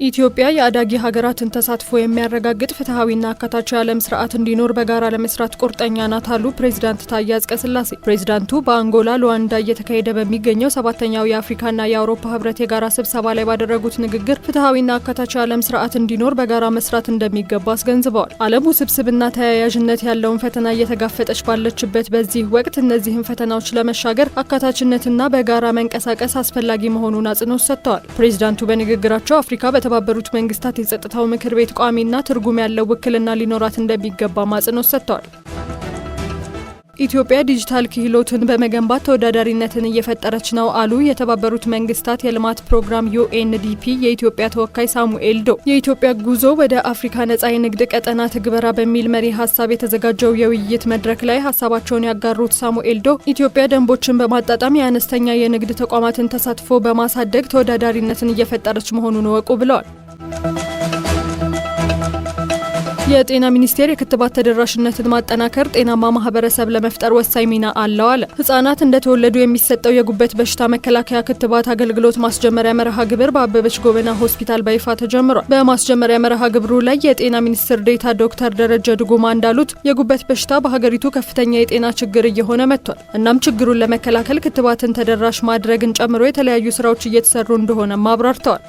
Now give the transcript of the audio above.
ኢትዮጵያ የአዳጊ ሀገራትን ተሳትፎ የሚያረጋግጥ ፍትሃዊና አካታች የዓለም ስርዓት እንዲኖር በጋራ ለመስራት ቁርጠኛ ናት አሉ ፕሬዚዳንት ታዬ አጽቀሥላሴ። ፕሬዚዳንቱ በአንጎላ ሉዋንዳ እየተካሄደ በሚገኘው 7ኛው የአፍሪካና የአውሮፓ ህብረት የጋራ ስብሰባ ላይ ባደረጉት ንግግር ፍትሃዊና አካታች የዓለም ስርዓት እንዲኖር በጋራ መስራት እንደሚገባ አስገንዝበዋል። ዓለም ውስብስብና ተያያዥነት ያለውን ፈተና እየተጋፈጠች ባለችበት በዚህ ወቅት እነዚህን ፈተናዎች ለመሻገር አካታችነትና በጋራ መንቀሳቀስ አስፈላጊ መሆኑን አጽንኦት ሰጥተዋል። ፕሬዚዳንቱ በንግግራቸው አፍሪካ በተባበሩት መንግስታት የጸጥታው ምክር ቤት ቋሚና ትርጉም ያለው ውክልና ሊኖራት እንደሚገባ አጽንኦት ሰጥተዋል። ኢትዮጵያ ዲጂታል ክህሎትን በመገንባት ተወዳዳሪነትን እየፈጠረች ነው አሉ የተባበሩት መንግስታት የልማት ፕሮግራም ዩኤንዲፒ የኢትዮጵያ ተወካይ ሳሙኤል ዶ። የኢትዮጵያ ጉዞ ወደ አፍሪካ ነጻ የንግድ ቀጠና ትግበራ በሚል መሪ ሀሳብ የተዘጋጀው የውይይት መድረክ ላይ ሀሳባቸውን ያጋሩት ሳሙኤል ዶ ኢትዮጵያ ደንቦችን በማጣጣም የአነስተኛ የንግድ ተቋማትን ተሳትፎ በማሳደግ ተወዳዳሪነትን እየፈጠረች መሆኑን እወቁ ብለዋል። የጤና ሚኒስቴር የክትባት ተደራሽነትን ማጠናከር ጤናማ ማህበረሰብ ለመፍጠር ወሳኝ ሚና አለው አለ። ህጻናት እንደተወለዱ የሚሰጠው የጉበት በሽታ መከላከያ ክትባት አገልግሎት ማስጀመሪያ መርሃ ግብር በአበበች ጎበና ሆስፒታል በይፋ ተጀምሯል። በማስጀመሪያ መርሃ ግብሩ ላይ የጤና ሚኒስትር ዴኤታ ዶክተር ደረጀ ድጉማ እንዳሉት የጉበት በሽታ በሀገሪቱ ከፍተኛ የጤና ችግር እየሆነ መጥቷል። እናም ችግሩን ለመከላከል ክትባትን ተደራሽ ማድረግን ጨምሮ የተለያዩ ስራዎች እየተሰሩ እንደሆነ አብራርተዋል።